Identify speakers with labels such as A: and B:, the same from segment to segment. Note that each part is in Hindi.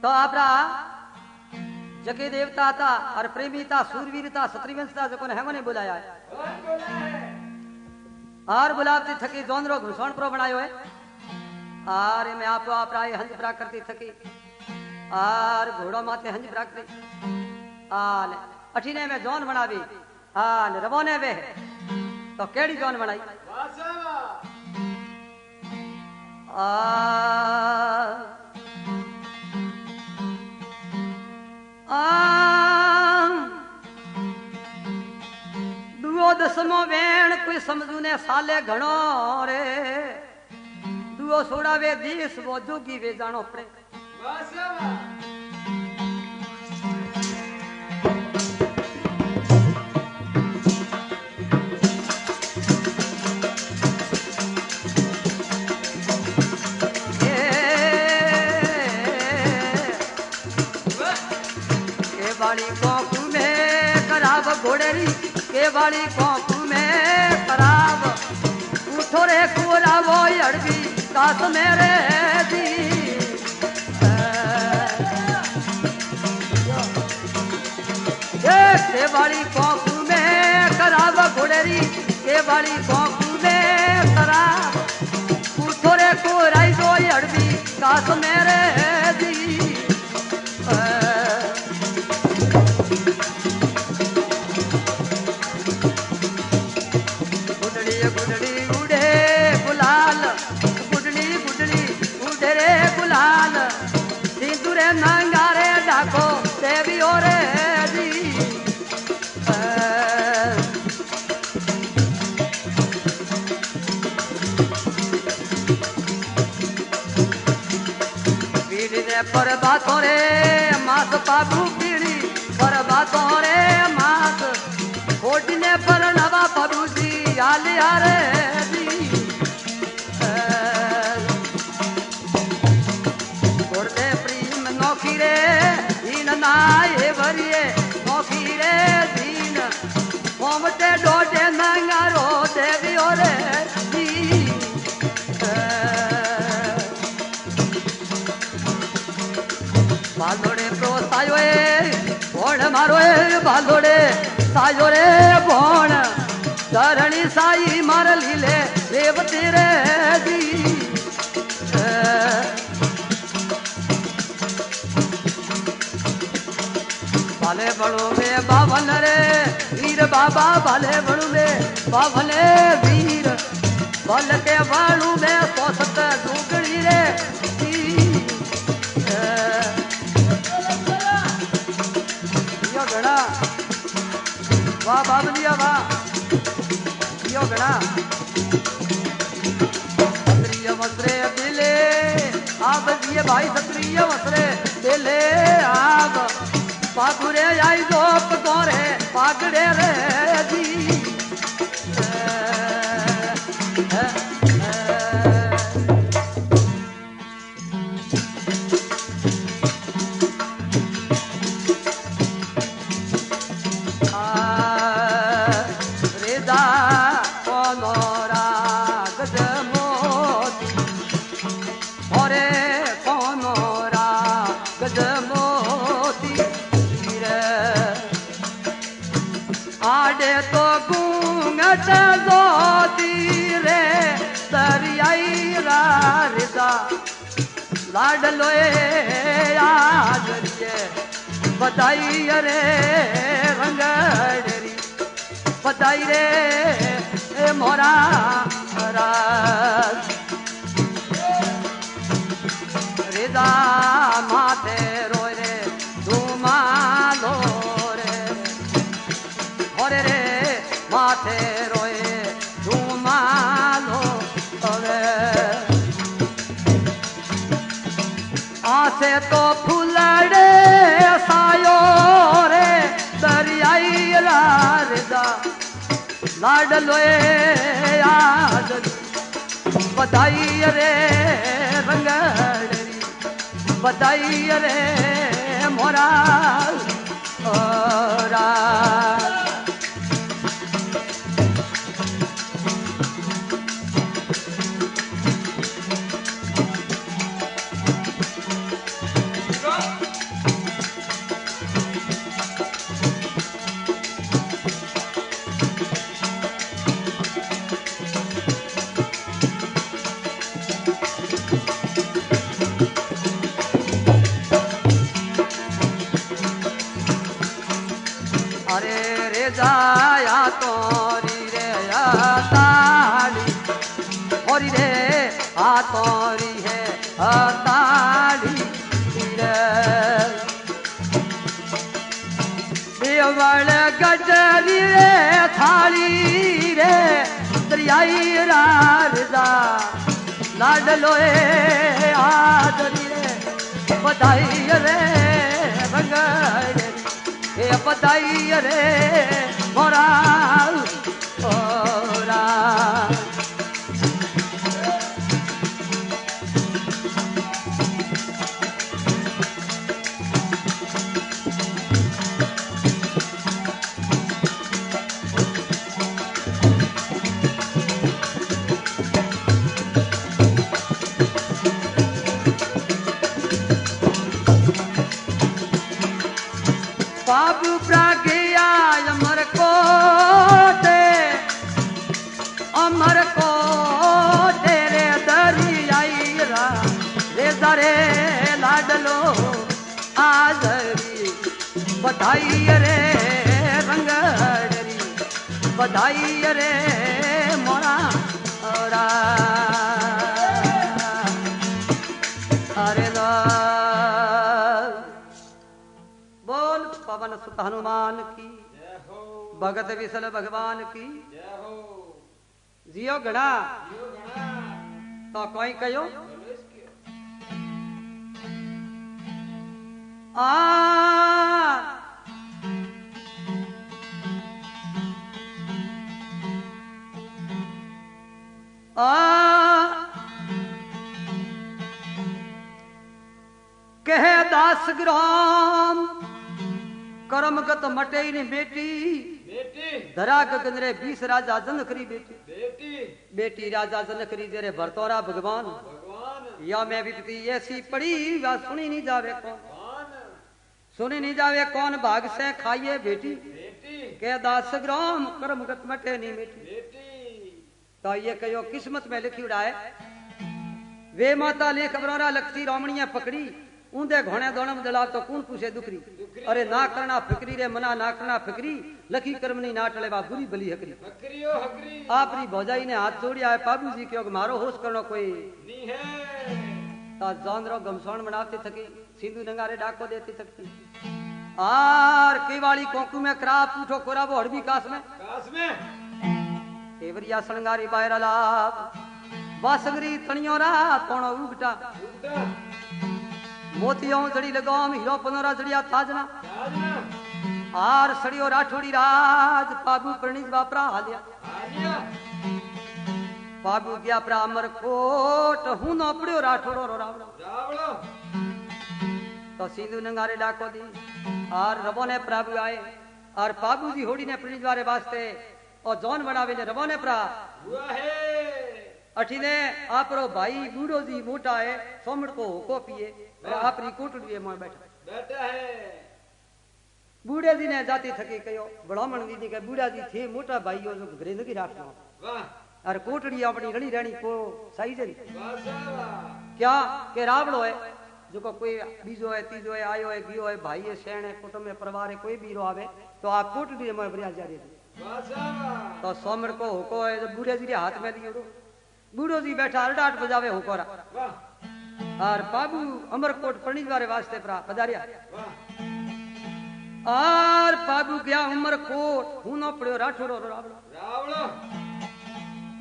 A: तो आपरा जके देवता था और प्रेमी था सूरवीर था क्षत्रिवंश था जो ने हेमने बुलाया है और बुलाते थकी जोनरो घुसण प्रो बनायो है और मैं आप राय हंज प्रा करती थकी और घोड़ो माथे हंज प्रा करती आन अठीने में जोन बनावी आन रवोने वे तो केड़ी जोन बनाई दुओ दसमो वेण कोई समझू ने साले घणो रे दुओ सोड़ावे दीस वो जोगी वे जानो पड़े वाली कोकू में खराब घोड़ेरी के वाली कोकू में खराब उठो रे कोरा वो अड़बी कास मेरे दी के वाली कोकू में खराब घोड़ेरी के वाली कोकू में खराब उठो रे कोरा वो अड़बी कास मेरे दी सिंदूरे नंगारे डाको देवी और जी पीढ़ी ने पर बातों रे मास पाबू पीढ़ी पर बातों रे मास खोटी ने पर नवा पाबू जी आलिया रे जी नौकीरे दीन नाये भरिए नौकीरे दीन मोमटे डोटे नंगारो देवी ओरे दी बालोड़े प्रो सायो भोण मारो बालोड़े सायो रे भोण धरणी साई मार लीले रेवती रे दी बाले बड़ो में बावन रे वीर बाबा बाले बड़ू में बावले वीर बल के बाड़ू में सोसत डूगड़ी रे यो गड़ा वाह बाबलिया वाह यो गड़ा क्षत्रिय वस्त्रे दिले आप दिए भाई क्षत्रिय वस्त्रे दिले आप पागुरे आई दोप तोरे पागड़े रे दी रेदा कोनोरा गजमोती ओरे कोनोरा गजमोती आडे तो गूंगट जोती रे दरियाई रारिदा लाडलोए आदरिए बधाई रे रंगड़री बधाई रे ए मोरा राज रिदा माथे रोए रे धुमालो रे माथे रोए धुमालो आसे तो फुलड़े सायो रे दरियाई रारदा लाडलोए याद बधाई रे रंगड़री बधाई रे मोरा हाथोरी है हताड़ी रे देवल गजरी रे थाली रे दरियाई राजा लाडलो आदरी रे बधाई रे रंगड़े हे बधाई रे मोरा ओरा बाबू प्रागिया अमर कोटे रे दरियाई रे दरे लाडलो आजरी बधाई रे रंगड़री बधाई रे मोरा औरा अरे बोल पवन सुत हनुमान की भगत विसल भगवान की जियो गणा तो कोई कहो आ कह दास ग्राम कर्मगत मटे ने बेटी धरा गगन रे 20 राजा जनकरी बेटी राजा जनकरी जेरे भरतौरा भगवान या मैं विपत्ति ऐसी पड़ी वा सुनी नहीं जावे कौन भाग से खाइए बेटी के दास ग्राम कर्मगत मटे नहीं बेटी तो ये कहो किस्मत में लिखी उड़ाए वे माता लेख बरोरा लखती रामणिया पकड़ी ऊंधे घोड़े दोनों दलाव तो कौन पूछे दुखरी अरे ना करना फिक्री रे मना ना करना फिक्री लखी कर्मनी ना टले बा बुरी बली हकरी आपरी भौजाई ने हाथ जोड़िया है बाबू जी क्योंकि मारो होश करनो कोई नहीं है ता जानरो गमसौण बनाते थकी सिंधु नंगारे डाको देती थकी आर केवाली कोकू में क्राप उठो कोरा वो हड़बी कास में केवरिया सणगारी बाहर लाभ बासगरी तणियोरा तोणो उगटा मोतियों जड़ी लगाम हीरो पनोरा जड़िया ताजना आर सड़ियो राठौड़ी राज पाबू प्रणीज बापरा हालिया पाबू गया प्रा अमर कोट हूं नो पड़ियो राठौड़ो रो रावड़ो तो सिंधु नंगारे डाको दी आर रबो ने प्राबू आए और पाबू जी होड़ी ने प्रणीज वारे वास्ते और जौन बनावे ने रबो ने प्रा हुआ है अठीने आपरो भाई बूढ़ो जी मोटा है सोमड़ को होको पिए आपरी कोटड़ी में बैठा है बूढ़े जी ने जाती थकी कहो ब्राह्मण दीदी के बूढ़ा जी थे मोटा भाई हो जो घरे नगी राखनो और कोटड़ी अपनी रणी रानी को सही जरी क्या के रावड़ो है जो को कोई बीजो है तीजो है आयो है गियो है भाई है शैण है कुटुंब है परिवार है कोई भी रो आवे तो आप कोटड़ी में बरिया जारी तो सोमड़ को होको है जो बूढ़े जी के हाथ में लियो बूढ़ो जी बैठा अरडाट बजावे होकोरा और बाबू अमरकोट पणीजवारे वास्ते पधारिया और बाबू गया अमरकोट हूं नो पड़ियो राठौड़ो रावड़ो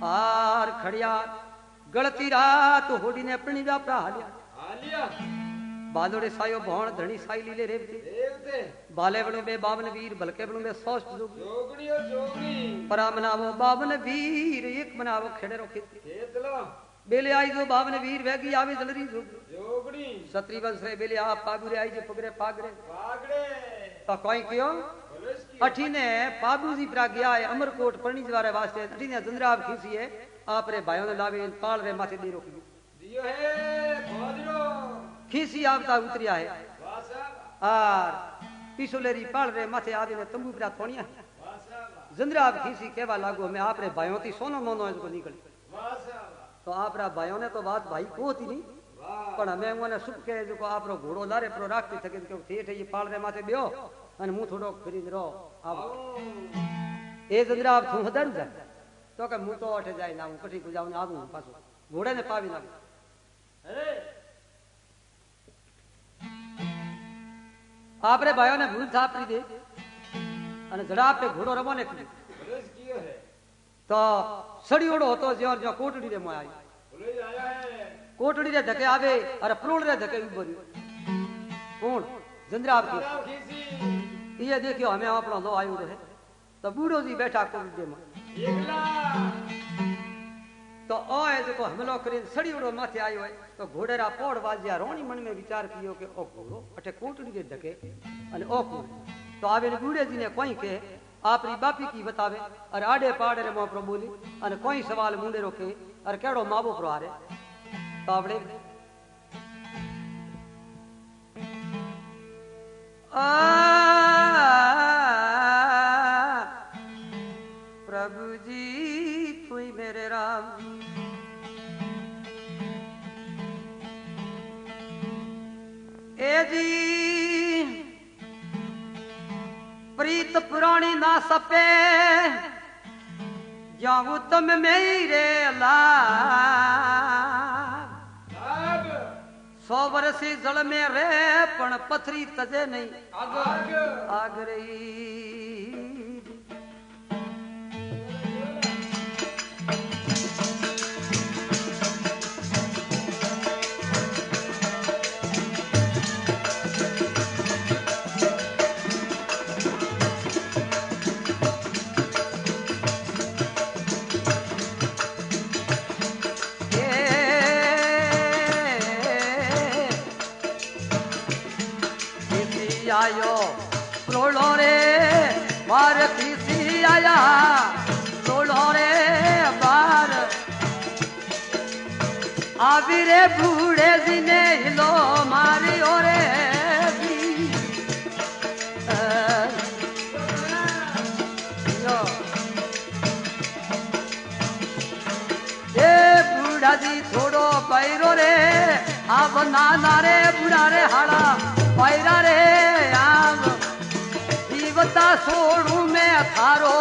A: और खड़िया गलती रात होड़ी ने पणीजा प्रा हालिया बालोड़े सायो भौण धणी साई लीले रेवते बाले बणु बे बावन वीर भलके बणु बे सोस्ट जोगड़ी परा मनावो बावन वीर एक मनावो खेड़े रो खेतलो बेले आई जो बावन वीर वेगी आवे जलरी जोगड़ी सत्री वंश रे बेले आप पागुरे आई जो पगरे पागरे तो कोई कियो अठीने बाबू जी प्रा गया है अमरकोट परणीज वारे वास्ते अठीने जंदराव खीसी है आप रे भाइयों ने लावे पाल रे माथे दे रोकी दियो है खोजरो खीसी आवता उतरिया है और पिसोलेरी पाल रे माथे आदि ने तंबू प्रा थोनिया जंदराव खीसी केवा लागो मैं आप रे भाइयों ती सोनो मोनो जो निकली तो आप रा भाइयों ने तो बात भाई को थी नहीं पण हमें उन्हें सुख के जो आप रो घोड़ो लारे प्रो राखती थके क्यों ठेठ ये पाल रे माथे बियो अने मुंह थोड़ो खरीद रो अब ए जंदराव तू हदर जा तो के मुंह तो अठे जाए ना कठी गुजाव ने आगू पासो घोड़े ने पावी नाम आपरे भाइयों ने भूल थापरी दे અને જડા पे ઘોડો રમો ને તો સડીઓડો હતો જ્યાં જ્યાં કોટડી રે માં આવી कोटड़ी रे धके आवे अरे प्रोड़ रे धके उभर्यो कौन जंद्राव की ये देखियो हमें अपना लो आयो रहे तो बूढ़ो जी बैठा कोटड़ी में एकला तो ओए देखो हमलो करीन सड़ीओड़ो माथे आयो है तो घोड़ेरा पोड़ वाज्या रोणी मन में विचार कियो के ओ घोड़ो अटे कोटड़ी रे धके अने ओ को तो आवे ने बूढ़े जी ने कोई के आपरी बापी की बतावे अरे आडे पाड़े रे मोपरो बोली अने कोई सवाल मुंडे रोके अरे केड़ो मावो प्रो हारे तो आपने प्रभु जी तू ही मेरे राम ए जी प्रीत पुरानी ना सपे जाऊं तुम मेरे ला 100 वर्षी जल में रे पण पथरी तजे नहीं आग रही आयो प्रोलो रे बार किसी आया प्रोलो रे बार आवी रे बूढ़े जी ने हिलो मारी ओरे ए बूढ़ा जी थोड़ो पैरो रे अब नाना रे बूढ़ा रे हाड़ा पैरा रे आम जीवता सोड़ू में थारो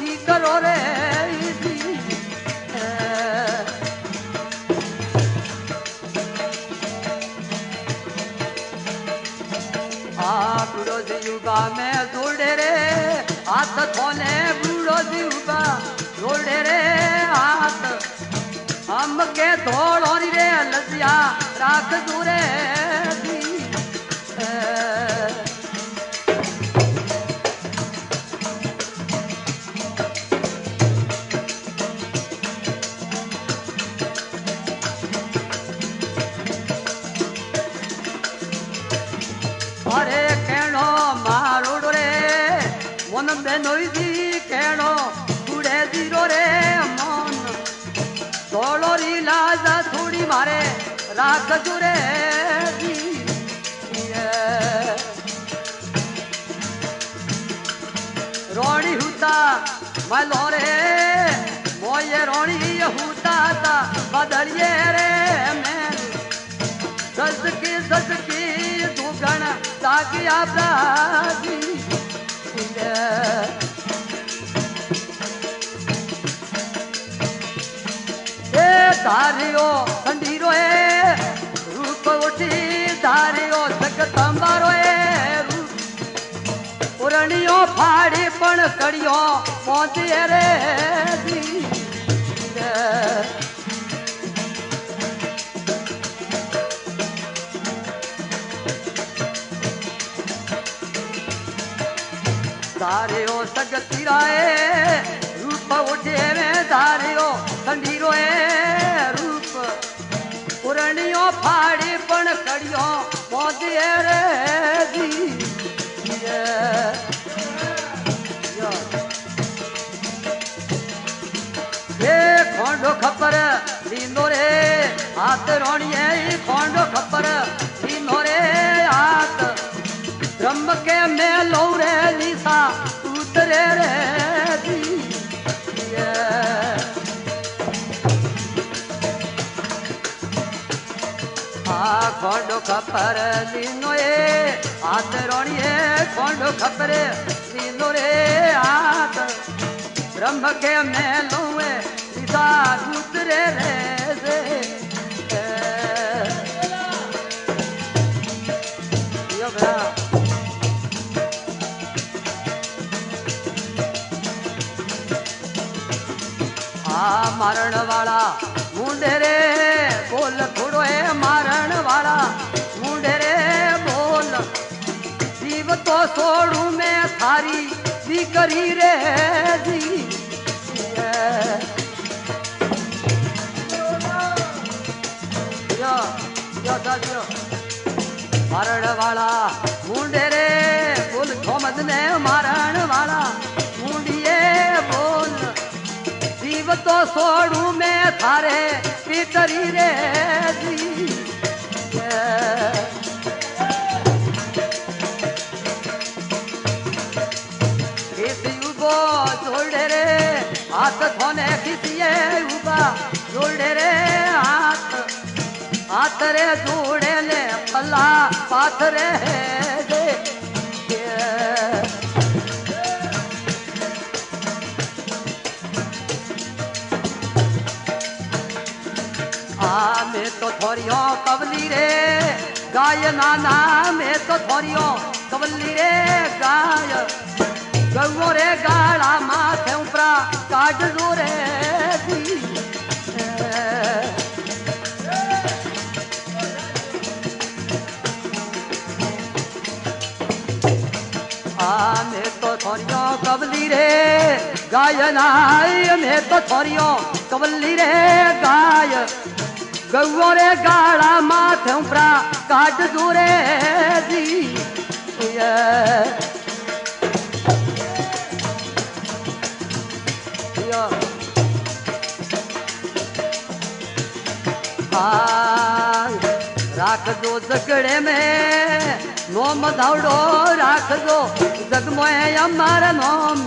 A: ही करो रे बूढ़ो जी युगा में जोड़े रे हाथ खोले बूढ़ो जी युगा जोड़े रे हाथ हम के धोड़ो रे लजिया राख दूरे अरे केणो मारोड़ो रे मन बेनोई दी केणो बूढ़े जीरो रे मन तोड़ोरी लाजा थोड़ी मारे राख जुरे रोणी हुता मलो रे मोये रोणी हुता ता बदलिए रे मैं दस की दुगण ताकिया प्रादी ए धारियो खंडीरो है रूप उठी धारियो जगदंबारो है रूप पुरणियो फाड़ी पण कड़ियो पहुंची रे धारियो सगतीराए रूप उठे में धारियो खंडीरो है रूप पुरणियो फाड़ी पण कड़ियो पहुंची रे खोंडो खपर लींदो रे हाथ रोणिए खोंडो खपर लींदो रे हाथ ब्रह्म के में लो रे लीसा उतरे रे खोंडो खपर लींदो रे हाथ रोणिए खोंडो खपर लींदो रे हाथ ब्रह्म के में लो सा उतरे रे से यो भरा मारण वाला मुंडे रे बोल थोड़ो है मारण वाला मुंडे रे बोल जीव तो छोड़ू मैं थारी दी करी रे जी मारण वाला मुंडे रे बोल थोमद ने मारण वाला मुंडिए बोल जीव तो छोड़ू मैं थारे पीतरी रे जी उबो जोड़े रे हाथ धोने खिसिए उबा जोड़े रे हाथ रे जोड़े ले पल्ला पाथरे दे मैं तो थोरियो कवली रे गाय नाना मैं तो थोरियो कवली रे गाय गौ रे गाड़ा माथे उपरा काट दो रे मैं तो थोरियो कवली रे गाय नाय मैं तो थोरियो कवली रे गाय गौ रे गाड़ा माथे उपरा काट दो रे जी राख दो जगड़े में नोम धावड़ो राख दो जग मोए अमर नोम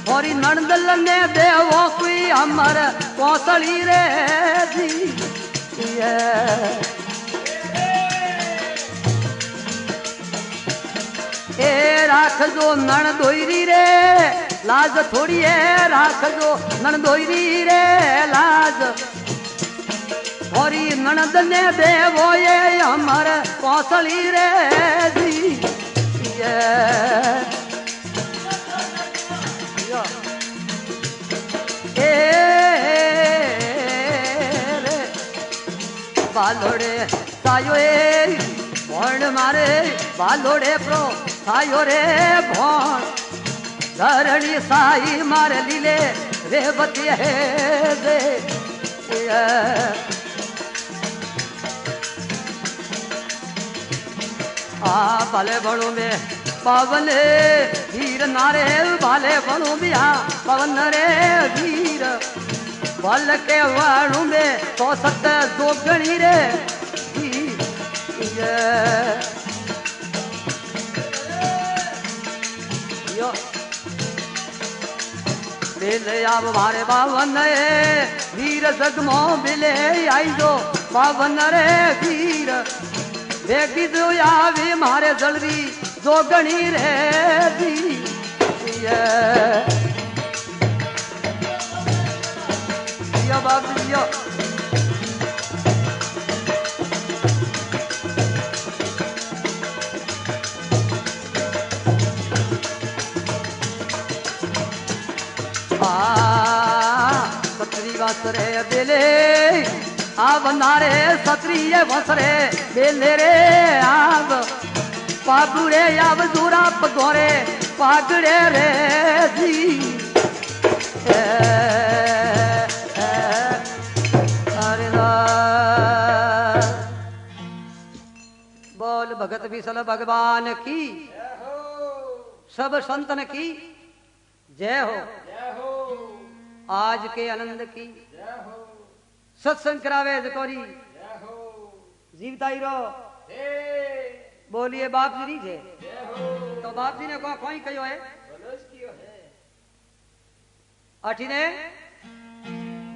A: थोड़ी नंदल ने देवो कोई अमर कौशली रे जी ए राख दो नण दोईरी रे लाज थोड़ी है राख दो नण दोईरी रे लाज थोड़ी नणद ने देवो ये अमर कौशली रे जी बालोड़े सायो भण मारे बालोड़े प्रो सायो रे भण धरणी साई मारे लीले रेवती है दे बाले बणु में पवन वीर नारे बाले बणु बिया पवन रे वीर बल के वाणु में तो सत जोगणी रे यो बिले आव मारे बावन वीर जगमो बिले आई जो बावन रे वीर बेगी जो आवी मारे जल्दी जोगणी रे दी यो बाबू यो सत्री वसरे बेले आव नारे सत्री वसरे बेले रे आव पाबू रे आव दूरा पगोरे पागड़े रे जी बोल भगत विसल भगवान की सब संतन की जय हो आज के आनंद की सत्संग करावे जकोरी जीवताई रो बोलिए बाप जी नी छे तो बाप जी ने कोई कहो है अठीने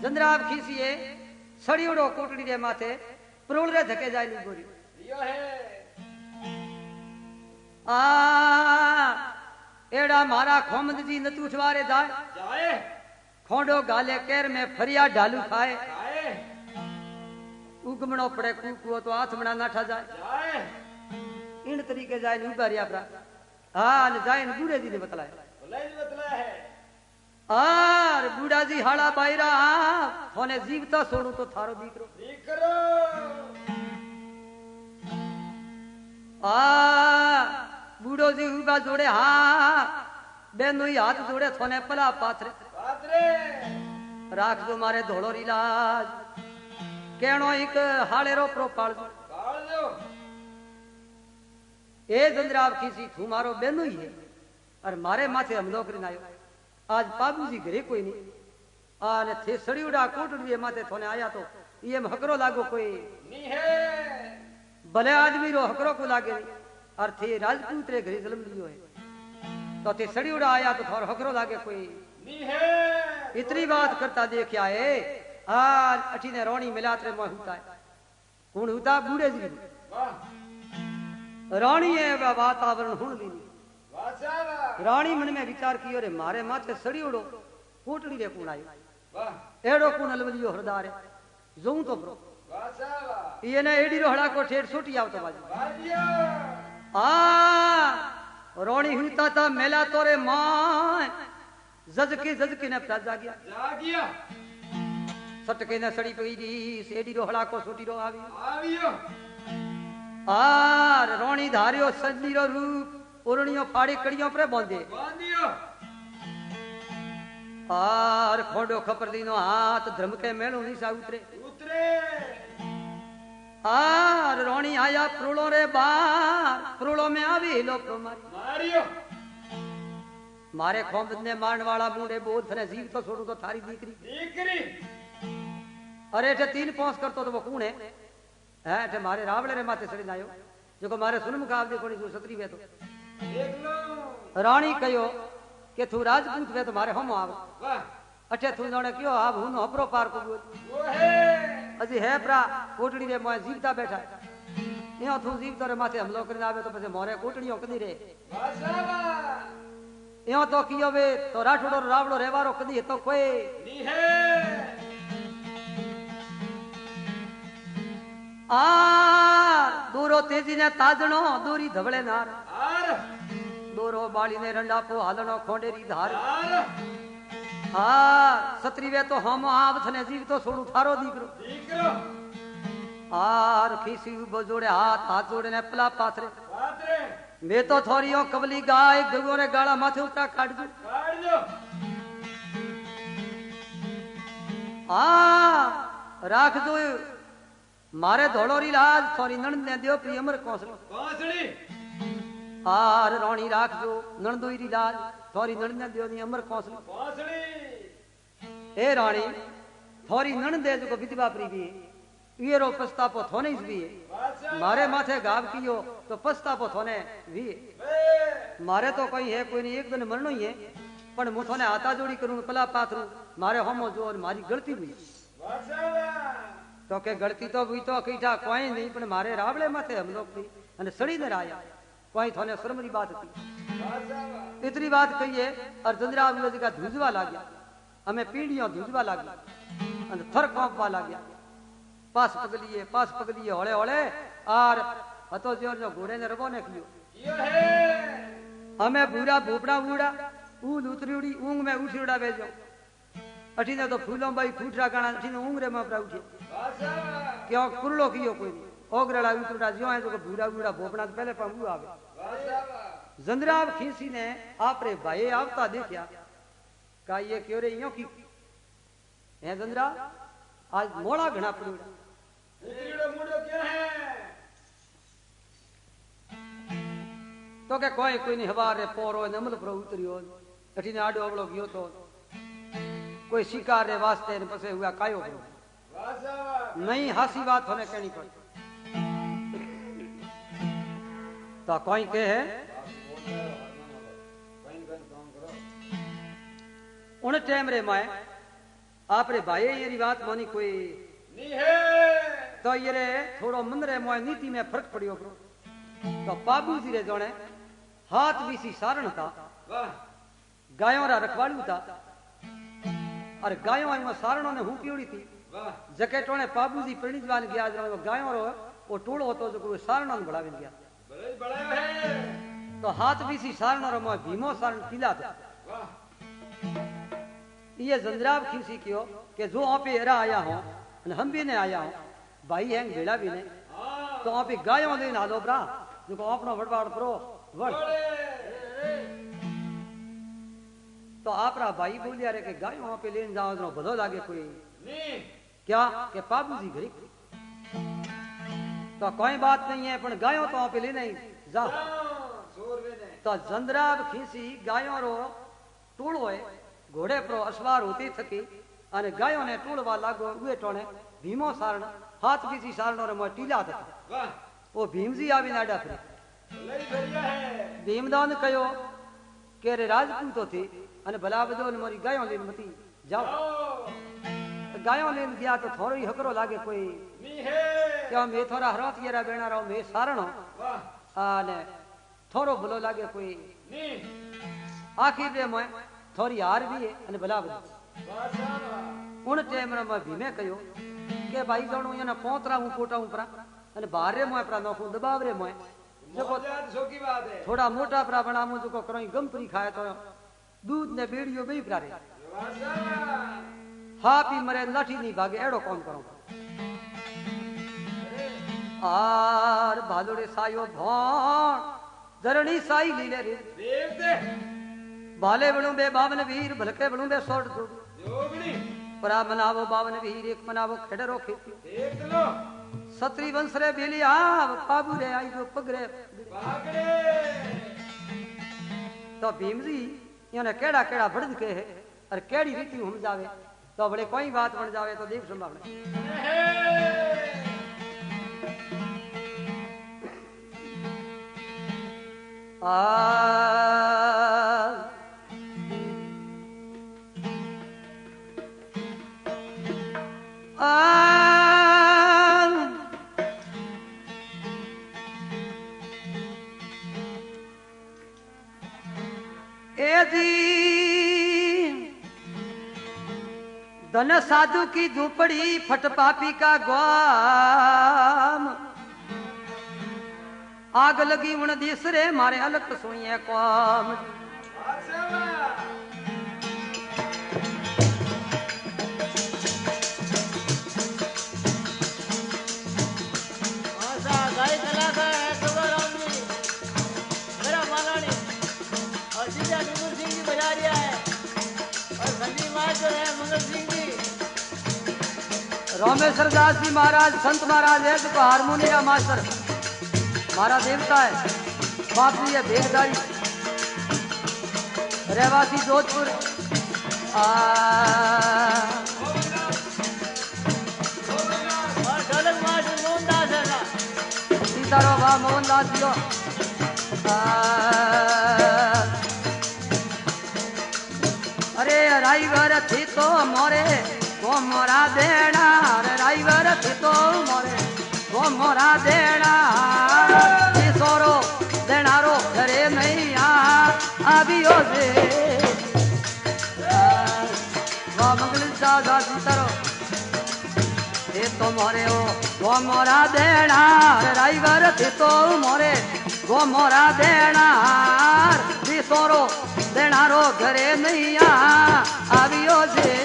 A: जंद्राब खीसीए सड़ीओड़ो कोटड़ी रे माथे प्रोल रे धके जाय नी गोरी एड़ा मारा खोमद जी नतू उठवारे जाए खोंडो गाले केर में फरिया ढालू खाए
B: आए
A: उगमणो पड़े कूकुओ तो हाथ मना नाठा जाए
B: जाए
A: इन तरीके जाए ने उभा रिया प्रा हाँ ने जाए ने बूढ़े जी ने बतलाया
B: बोले जी बतला है
A: आर बूढ़ा जी हाड़ा बायरा थोने जीवता सोनू तो थारो दीकरो
B: दीकरो
A: बूढ़ो जी उबा जोड़े हाँ बेनो ही हाथ जोड़े थोने पला पाथरे
B: पात्रे
A: राख दो मारे धोड़ो इलाज केणो एक हाड़ेरो प्रोपाल
B: काल दो
A: ए जंजराव खीसी थू मारो बेनो ही है और मारे माथे हमलो करीने आयो आज बाबूजी घरे कोई नहीं आने थे सड़ीउड़ा कोटड़ी माथे थोने आया तो ये हकरो लागो कोई
B: नी है
A: भले आदमी रो हकरो को लागे नहीं और थे राजपूत रे घरे जन्म लियो है तो थे सड़ीउड़ा आया तो थोर हकरो लागे कोई
B: नी है
A: इतनी बात करता देखिया है आज अठी ने रोणी मिलात रे मोह होता है कौन होता बूढ़े जी
B: वाह
A: रानी है वह वातावरण हुन ली
B: वाह
A: रानी मन में विचार कियो रे मारे माथे सड़ी उड़ो कोटड़ी रे कौन आयो
B: वाह
A: एड़ो कौन अलवलियो हरदार है जों तो प्रो
B: वाह
A: ये ने एडी रोहड़ा को ठेठ सोटी आवतो बाजू
B: वादियो
A: रोणी हुता था मेला तोरे मां जजकी ने प्रा जागिया
B: जागिया
A: सटके ने सड़ी पई दी सेडी रोहड़ा को सोटी रो आवी
B: आवियो
A: आर रोणी धारियो सजनी रो रूप उरणियो फाड़ी कड़ियों पर बांधे
B: बांधियो
A: आर खोडो खपर दीनो हाथ धर्म के मेलो निशा उतरे
B: उतरे
A: आर रोणी आया प्रुलो रे बार प्रुलो में आवी हिलो प्रोमारी
B: मारियो
A: मारे खोंब ने मारन वाला मुंडे बोध ने जीव तो छोड़ू तो थारी दीकरी
B: दीकरी
A: अरे एठे 3 पोंस करतो तो वो कौन है एठे मारे रावले रे माथे सड़ी नायो जो मारे सुनमुख आप देखो नहीं सत्री वे तो
B: देख लो
A: रानी कहो के तू राजपूत वे तो मारे हम आव
B: वाह
A: अठे तू जाने क्यों आव हुन हपरो पार को बोल
B: वो है
A: अजी है प्रा कोटड़ी रे मोय जीवता बैठा यो तू जीवता रे माथे हमलो करने आवे तो पछे मोरे कोटड़ियो कदी रे
B: वाह
A: यो तो कियो वे तो राठोड़ो रावड़ो रेवारो कदी तो कोई
B: नी है
A: दूरो तेजी ने ताजणो दूरी धवळे नार
B: आर
A: दूरो बाली ने रंडापो हालणो खोंडेरी धार
B: आर
A: सत्रीवे तो हम आवथ ने जीव तो सोडू थारो दीकरो
B: दीकरो
A: आर खीसी उबो जोड़े हाथ जोड़े ने पला पाथरे
B: पात्रे
A: मैं तो थोरियो कबली गाय गवो रे गाड़ा माथे उठा काट दू
B: काट दो
A: राख दो मारे धोलोरी लाज थोरी नणंद ने दियो प्रिय अमर कोसलो
B: कोसड़ी
A: आर रोणी राख दो नणदोई लाज थोरी नणंद ने दियो नी अमर कोसलो
B: कोसड़ी
A: ए रानी थोरी नणंद दे जो विधवा प्री भी ये रो पस्तापो थोने भी मारे माथे गाव कियो तो पस्तापो थोने भी मारे तो कोई है कोई नहीं एक दिन मरनो ही है पण मु थोने हाथा जोड़ी करूं पला पाथरू मारे होमो जो और मारी गलती हुई तो के गलती तो हुई तो कीठा कोई नहीं पण मारे रावले माथे हम लोग थी अने सड़ी ने आया कोई थोने शर्म री बात थी इतनी बात कहिए और जंजराव जी का धूजवा लाग गया हमें पीढ़ियों धूजवा लाग गया अने थर कांपवा लाग गया पास पगलिए होले होले और हतो जो घोड़े ने रबो ने कियो हमें पूरा भूपड़ा बूढ़ा ऊल उतरी उड़ी ऊंग में उठी उड़ा बेजो अठी ने तो फूलों बाई फूटरा गाना अठी ने ऊंगरे में अपरा उठी क्यों कुरलो कियो कोई नहीं ओगरड़ा उतरा जो है जो बूढ़ा बूढ़ा भोपड़ा तो पहले पंगू आवे जंजराव खीसी ने आपरे भाई आवता देखया का ये क्यों रे यो की है जंजराव आज मोड़ा घना पड़ूड़ा
B: क्या है
A: तो के कोई नहीं हवा रे पोरो ने अमल पर उतरियो अठी ने आडो अवलो गयो तो कोई शिकार रे वास्ते ने पसे हुआ कायो करो नहीं हासी बात होने कहनी पड़ तो कोई के है उन टाइम रे मैं आप रे भाई ये बात मानी कोई
B: नहीं है
A: तो ये रे थोड़ो मन रे मोय नीति में फर्क पड़ियो तो बाबूजी रे जोने हाथ बीसी सारण था गायों रा रखवाड़ू था और गायों में सारणों ने हूँ पीवड़ी थी
B: वाह
A: जकेटोने पाबूजी प्रणीजवान गया जो गायों रो वो टूड़ो होतो जो कोई सारणों ने बढ़ावे गया
B: बड़े बड़ा है
A: तो हाथ भी सी सारणों रो मैं भीमो सारण किला था
B: वाह
A: ये जंजराब खींची क्यों कि जो आप पे एरा आया हो और हम भी ने आया हो भाई हैं बेड़ा भी ने
B: हाँ
A: तो आप पे गायों दिन हालो ब्रा जो को अपनो वड़वाड़ प्रो वड़
B: बड़े
A: तो आपरा भाई बोलिया रे के गायों वहां पे लेन जाओ तो भलो लागे कोई
B: नी
A: क्या के पाबूजी घरी तो कोई बात नहीं है पण गायों तो वहां पे ले नहीं जा
B: सोर वे ने
A: तो जंदराब खींची गायों रो टूल होए घोड़े पर असवार होती थकी अने गायों ने टूलवा लागो उए टोणे भीमो सारण हाथ बीसी सारणो रे मोय टीला था
B: वाह
A: वो भीमजी आवी नाडा फिर
B: लई बढ़िया है
A: भीमदान कयो के रे राजपूतो थी अने भला बदो ने मारी गायों लेन मती जाओ
B: जाओ
A: गायों लेन गया तो थोड़ो ही हकरो लागे कोई
B: नी है
A: क्या मैं थोड़ा हरतियरा बेणा रहो मैं सारणो
B: वाह
A: आने थोड़ो भलो लागे कोई
B: नी
A: आखिर रे मोय थोड़ी हार भी है अने भला बदो
B: वाह साहब
A: उन टाइम रे मैं भीमे कयो के भाई जाणो yana पोतरा हूं कोटा हूं परा अने बाहर रे मोय परा नोखू दबाव रे मोय जको
B: मौजाद सो की बात है
A: थोड़ा मोटा परा बनामू जको करोई गमपरी खाए तो दूध ने बेड़ियो बेई परा रे
B: वाह साहब
A: हा पी मरे लाठी नहीं भागे एड़ो कौन करो आर भालोड़े सायो भौण धरणी साई लीले रे
B: देव दे
A: भाले बणू बे बावन वीर भलके बणू बे सोट दो
B: जोगनी
A: परा मनावो बावन वीर एक मनावो खेडरो खेती
B: देख लो
A: सत्री वंश रे बेली आव पाबू रे आई जो पगरे
B: भागड़े
A: तो भीम जी याने केड़ा केड़ा भड़द के है और केड़ी रीति हम जावे तो बड़े कोई बात बन जावे तो देव संभावना आ धन साधु की झूपड़ी फट पापी का ग्वाम आग लगी उन तीसरे मारे अलग सुनिए कौम रामेश्वर दास जी महाराज संत महाराज है तो हारमोनियम मास्टर हमारा देवता है बापू ये भेगदारी रहवासी जोधपुर सीताराम भा मोहनदास जी अरे राइवर थी तो मोरे वो मोरा देना ड्राइवर थी तो मोरे वो मोरा देना सोरो देनारो घरे नहीं आवियो से वाह मंगल दादा सीतारो ये तो मोरे वो मोरा देना ड्राइवर थी तो मोरे वो मोरा देना सोरो देनारो घरे नहीं आवियो से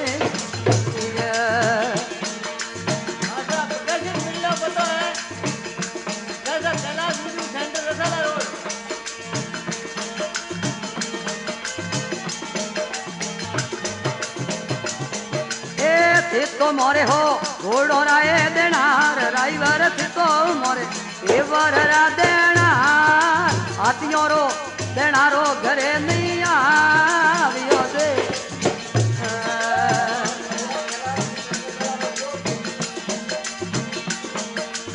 A: तो मोरे हो घोड़ो राय देनार ड्राइवर थे तो मोरे ए वररा देनार हाथियों रो देनारो घरे नहीं आवियो दे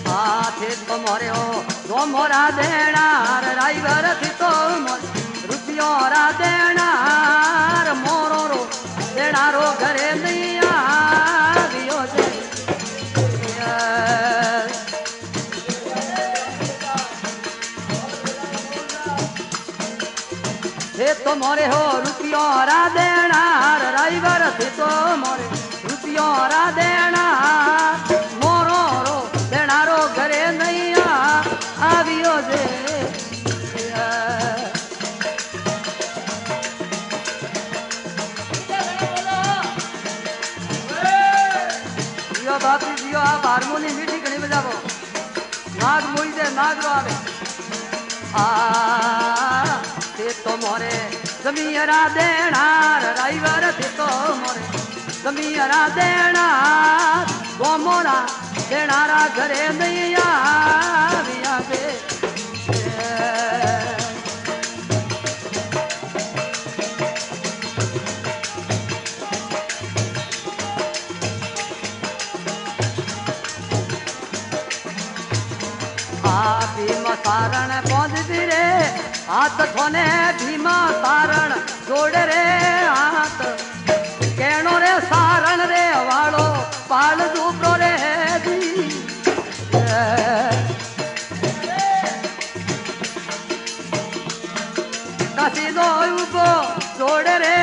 A: हाथे तो मोरे हो दो मोरा देनार ड्राइवर थे तो मोरे रुपयों रा देनार मोरो रो देनारो घरे नहीं हे तो मोरे हो रुपयो रा देना ड्राइवर थे तो मोरे रुपयो रा देना मोरो रो देना रो घरे नहीं आवियो जे जियो बापी जियो आप हारमोनी मीठी घणी बजावो नाग मोई दे नाग रो आवे ते तो मोरे जमीरा देना ड्राइवर थे तो मोरे जमीरा देना वो मोरा देनारा घरे नहीं आविया दे भीम सारण पहुंच रे हाथ थोने भीमा सारण जोड़ रे हाथ केणो रे सारण रे वालो पाल दूपरो रे दी कसी दो उबो जोड़ रे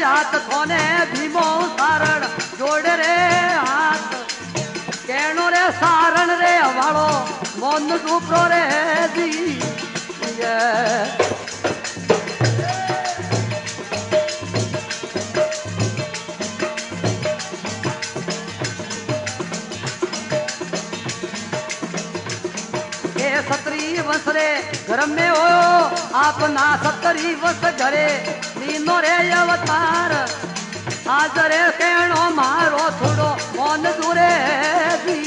A: हाथ थोने भीमो सारण जोड़ रे हाथ केणो रे सारण रे वालो मन दूपरो रे दी सतरी वस रे घर में हो आप ना सतरी वस घरे नीनो रे अवतार आज रे केणो मारो थोड़ो मन दूरे दी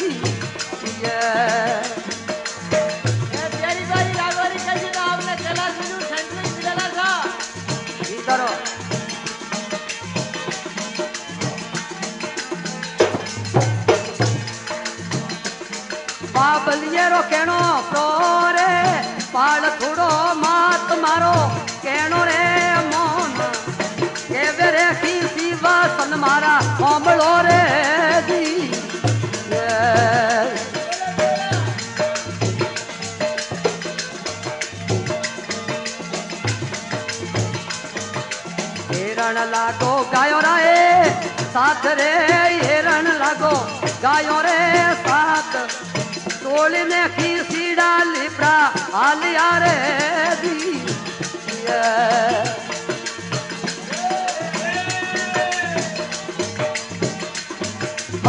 A: करो बाबलिए रो केणो प्रोरे पाल थोड़ो मात मारो केणो रे मोन के बेरे की वासन मारा ओमलो रे दी हिरण लागो गायो रे साथ रे हिरण लागो गायो रे साथ तोली ने खीसी डाली प्रा आलिया रे दी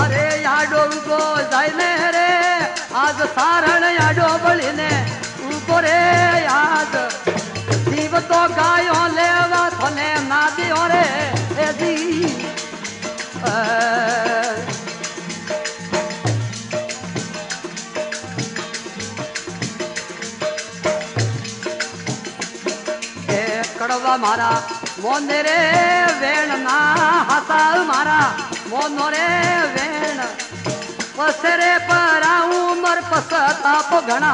A: अरे याडो उगो जाइने रे आज सारण याडो बली ने उगो रे याद जीव तो गायो लेवा थने ना दियो रे दी कड़वा मारा मोने रे वेण ना हसा मारा मोनो रे वेण पसरे पर उमर पसताप घना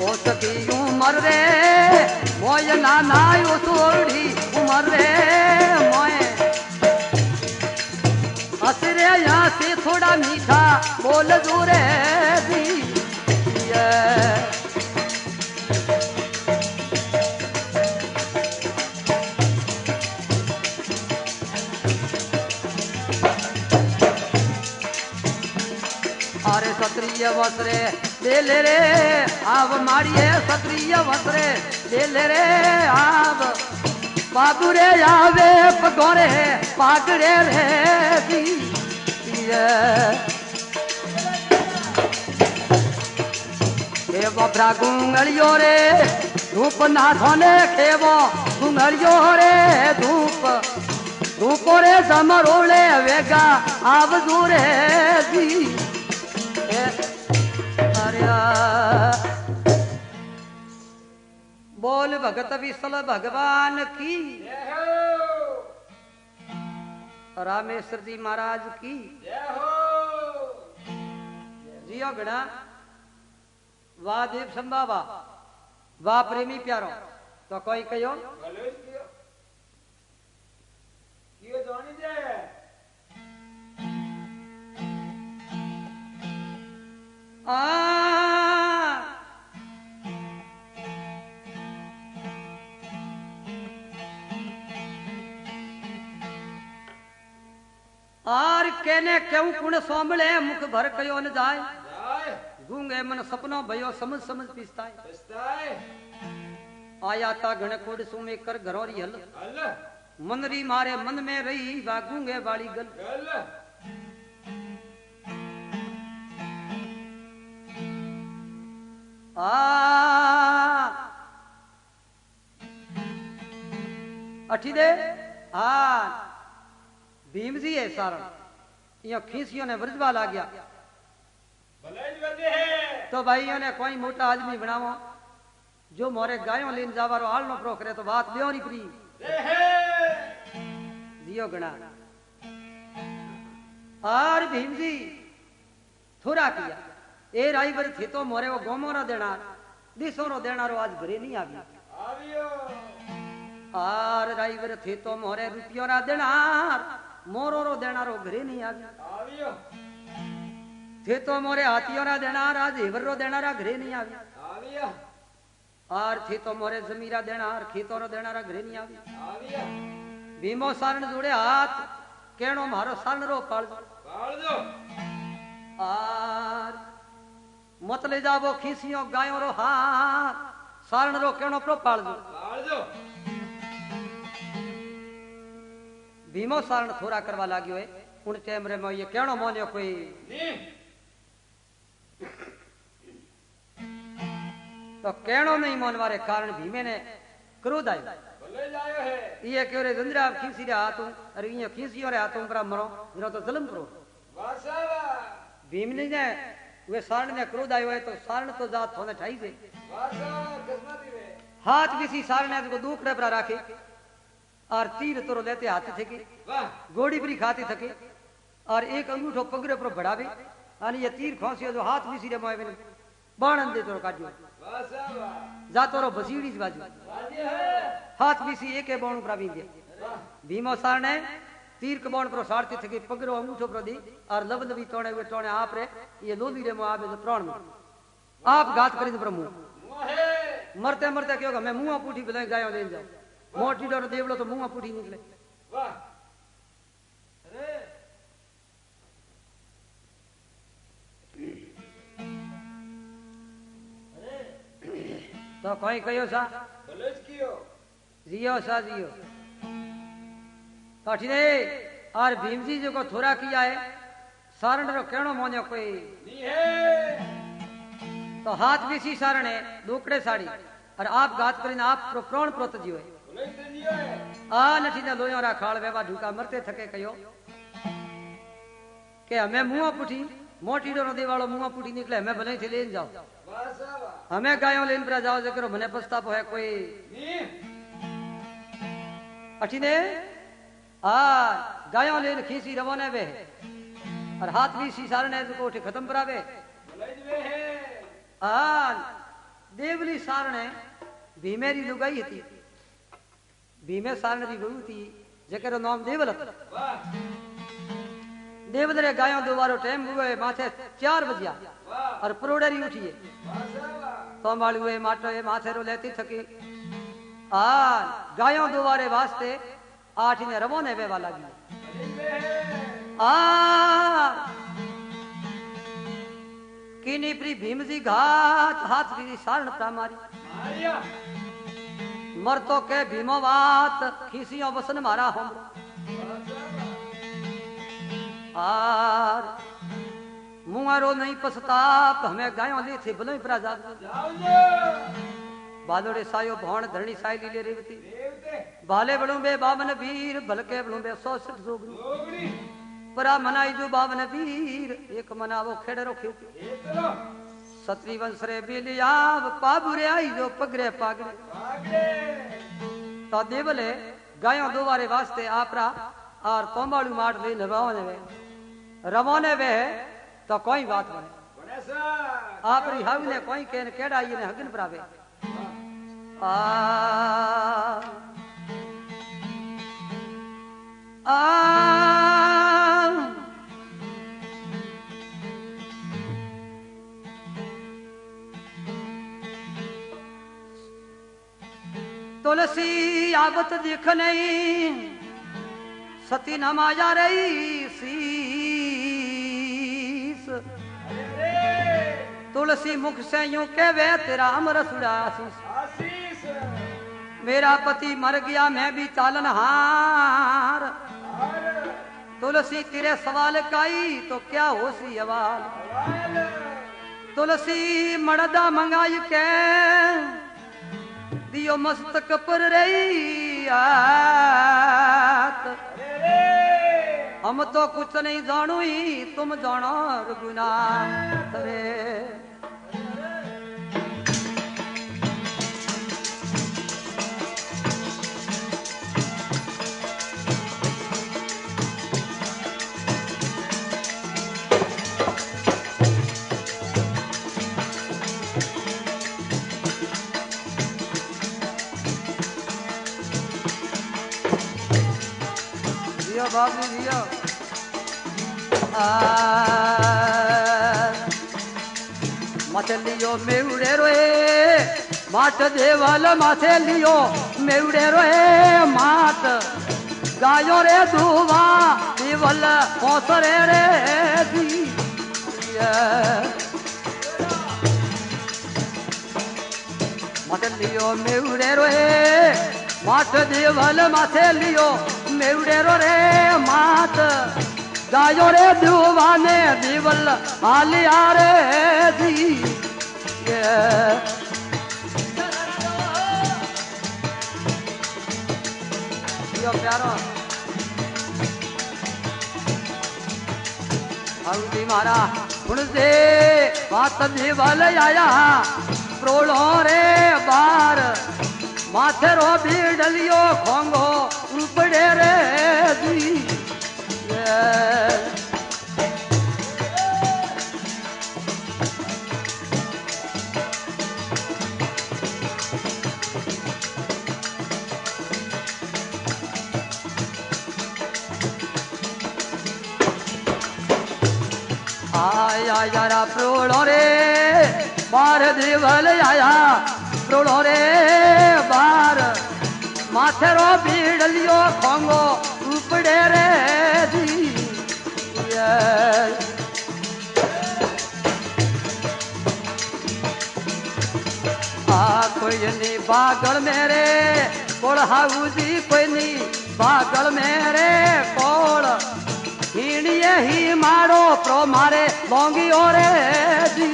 A: ओसकी उमर रे मोय नाना सोड़ी उमर रे मोय हसरे यहाँ से थोड़ा मीठा बोल दूरे दी अरे क्षत्रिय वस्त्रे ले ले रे आव मारिए क्षत्रिय वस्त्रे ले ले रे आव पागुरे आवे पगोरे पागरे रे दी खेवो भ्रा गुंगलियो रे धूप ना धोने खेवो गुंगलियो रे धूप धूपो रे जमरोले वेगा आव दूरे दी बोल भगत विसल भगवान की रामेश्वर जी महाराज की जियो गणा वाह देव संभावा वाह प्रेमी प्यारो तो कोई कहो आ आर केने क्यों कुण सोमले मुख भर कयो न जाए
B: जाए
A: गूंगे मन सपनो भयो समझ समझ पिसताए
B: पछताए
A: आया ता घण कोड सुमे कर घरोरी हल
B: हल
A: मनरी मारे मन में रही वा गूंगे वाली गल
B: गल
A: अठी दे हाँ भीम जी है सारण यो खीसियों ने वरजवा ला गया
B: भले જ વગે હે
A: तो भाइयों ने कोई मोटा आदमी बनावो जो मोरे गायों लेन जावारो हाल नो प्रो करे तो बात ब्योरी प्री
B: રે હે
A: जियो गणा और भीम जी थोड़ा किया ए राइवर थे तो मोरे वो गोमोरो देना दिसोरो देनारो आज घरे नहीं आवी
B: આવ્યો
A: आर राइवर थे तो मोरे रुपयो रा देनार मोरो रो देनारो घरे नहीं आवी
B: આવ્યો
A: थे तो मोरे हाथियों रा देनार आज हेवर रो देनारा घरे नहीं आवी
B: આવ્યો
A: आर थे तो मोरे जमीरा देनार खेतों रो देनारा घरे नहीं आवी
B: આવ્યો
A: भीमो सारण जोड़े हाथ केणो मारो सारण रो पाल
B: પાળજો
A: आर मत ले जावो खीसियों गायों रो हाथ सारण रो केणो प्रो पाल दो
B: પાળજો
A: भीमो सारण थोड़ा करवा लाग्यो है उन टाइम रे में ये केणो मोन्यो कोई
B: ની
A: तो केणो नहीं मोनवारे कारण भीमे ने क्रोध आयो
B: ભલે જ આવ્યો હે
A: ये क्यों रे जंदरा खीसी रे हाथों अरे ये खीसियों रे हाथों पर मरो इनो तो जुल्म करो
B: વાસાવા
A: भीम ने वे सारण ने क्रोध आयो है तो सारण तो जात होने ठाई से
B: વાસાવા કસમાતી રે
A: हाथ किसी सारण ने को दुखड़े पर राखे और तीर तोरो लेते हाथ थे की
B: વાહ
A: गोड़ी परी खाती थके और एक अंगूठो पगरे पर बढ़ावे आणि ये तीर खोसियो जो हाथ विसी रे मोए बाणन दे तोरो काजो
B: વાસાવા
A: जातो रो बसीड़ी ज बाजू
B: વાજે હે
A: हाथ विसी एके बाण पर आवी दे
B: વાહ
A: भीमो सार ने तीर के बाण पर साड़ती थके पगरो अंगूठो पर दी और लब लबी तोड़े हुए तोड़े आप रे ये लोली रे मो आवे जो प्राण में आप घात करी प्रभु
B: મોહે
A: मरते मरते क्यों मैं मुंह पूठी बुलाए गायों ले जाओ मोटी डोर देवलो तो मुंह पूठी निकले
B: વાહ અરે
A: तो कोई कहो सा
B: ભલે જ કયો
A: जियो सा जियो तो अठीने और भीम जी जो को थोड़ा किया है सारण रो केणो मोन्यो कोई
B: ની હે
A: तो हाथ भी सी सारण है दुकड़े साड़ी और आप घात करीने आप प्रो प्राण प्रोत जियो है
B: ભલે જ તે જીયો હે
A: आ नठीने लोयो रा खाल वेवा ढूका मरते थके कयो के हमें मुंह पुठी मोटी डोरो देवालो मुंह पुठी निकले हमें भले थी लेन जाओ
B: વાસાવા
A: हमें गायों लेन पर जाओ जे करो मने पछतापो है कोई
B: ની
A: अठीने आ गायों लेन खीसी रवाने वे और हाथ भी सी सारने जो कोठी खत्म करावे
B: ભલે જ વે હે
A: आ देवली सारने भीमेरी लुगाई थी भीमे सारण री बहू थी जेकरो नाम देवल हतो
B: વાહ
A: देवदरे गायों दोबारो टाइम हुए माथे 4 बजिया
B: વાહ
A: और प्रोडरी उठिए
B: વાસાવા
A: तोमाड़ी हुए माटो ये माथे रो लेती थकी आ गायों दोबारे वास्ते आठ ने रवोने वे वाला लगी
B: ભલે જ વે હે
A: आ किनी प्री भीम जी घात हाथ भी सारण प्रामारी
B: માર્યા
A: मर तो के भीमो बात खीसियों वसन मारा हम
B: વાસાવા
A: आर मुआरो नहीं पछताप हमें गायों ले थे भले प्रा जा
B: જાવજો
A: बादोड़े सायो भौण धरणी साई लीले रेवती
B: દેવતે
A: भाले बड़ू बे बावन वीर भलके बड़ू बे 160 जोगरू
B: જોગણી
A: परा मनाई जो बावन वीर एक मनावो खेड़रो खेती
B: એટલો
A: सत्री वंश रे बिलियाव पाबुरे आई जो पगरे पागरे
B: ભાગડે
A: तो देवले गायों दोबारे वास्ते आपरा और तोंबाड़ू माट ले रवाने वे तो कोई बात बने
B: વણેસા
A: आप रिहावी ने कोई केन केड़ा ये ने हगन प्रावे आ आ तुलसी आवत दिख नहीं सती न माया रही सी तुलसी मुख से यूं कहवे तेरा अमर सुड़ा आशीष।
B: आशीष
A: मेरा पति मर गया मैं भी चालनहार।
B: हार
A: तुलसी तेरे सवाल काई तो क्या होसी अवाल।
B: वाल
A: तुलसी मड़दा मंगाई के दियो मस्तक पर रही आत।
B: रे
A: हम तो कुछ नहीं जानू ही तुम जानो रघुनाथ रे। जियो बाबू जियो। माथे लियो मेवड़े रोए माट देवाल माथे लियो मेवड़े रोए माट। गायो रे धुआ देवल पौसरे रे दी। माथे लियो मेवड़े रोए माट देवल माथे लियो मेवड़े रो रे मात। गायो रे धुआ ने देवल आलिया रे दी। यो प्यारो हल्दी मारा सुन से बात देवल आया प्रोलो रे बार। माथे रो भी डलियो खोंगो उपड़े रे दी। आया यारा प्रोलो रे बार देवल आया प्रोलो रे बार। माथे रो बीड़लियो खोंगो उपड़े रे दी। कोई नहीं बागल मेरे कोल हाउदी कोई नहीं बागल मेरे कोल। हीणिए ही मारो प्रो मारे लोंगी ओरे दी।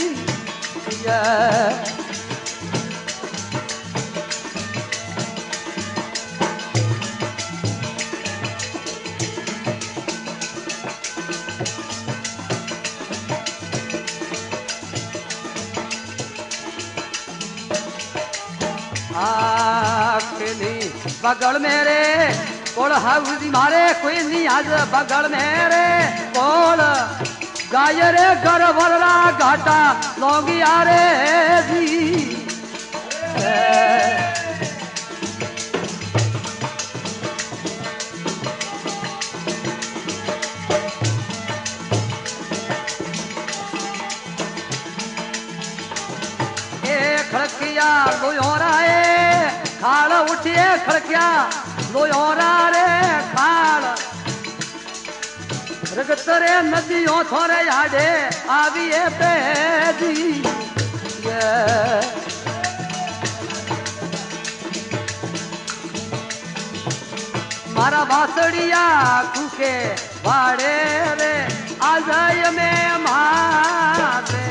A: बगल मेरे कोल हाउदी मारे कोई नहीं आज बगल मेरे कोल। गाय रे घर वरला घाटा लोगी आरे दी। खड़किया लोयोरा खाल उठिए खड़किया लोयोरा रे खाल। रगत रे नदियों थोड़े याडे आविए पेदी। मारा बासड़िया कुके वाड़े रे आजाय में मारे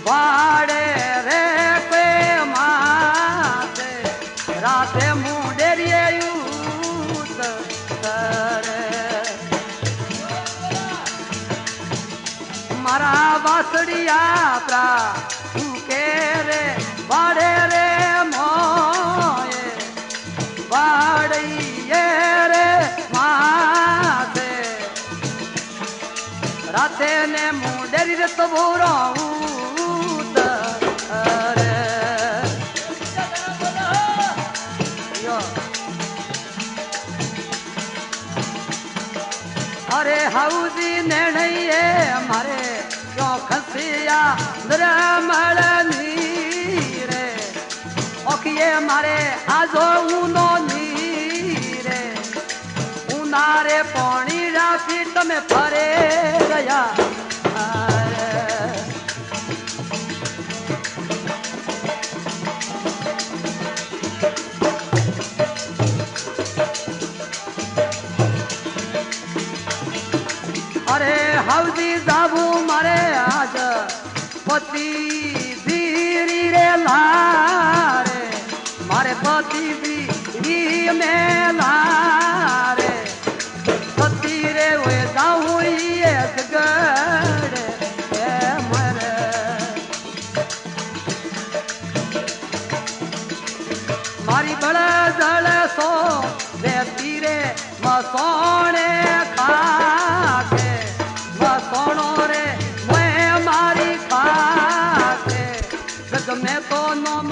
A: वाड़े रे पे माते राते मुंडेरिए यूत करे। मारा बासड़िया प्रा कुके रे वाड़े रे मोए वाड़िए रे माते राते ने मुंडेरी रे तो बोराऊ। अरे हाउदी ने नहीं है मारे क्यों खसिया द्रमल नीरे ओकिए मारे आजो ऊनो नीरे उनारे पानी राफी तमे फरे गया। અરે હાવજી જાવું મારે આજ પતિ ધીરી રે લારે મારે પતિ ધીરી મે લારે પતિ રે ઓય જાવું એ જગડે એ મરે મારી બળ જળ સો રે તીરે મસોણે ખાકે મસોણો રે મેં મારી ખાકે જગ મેં તો નમ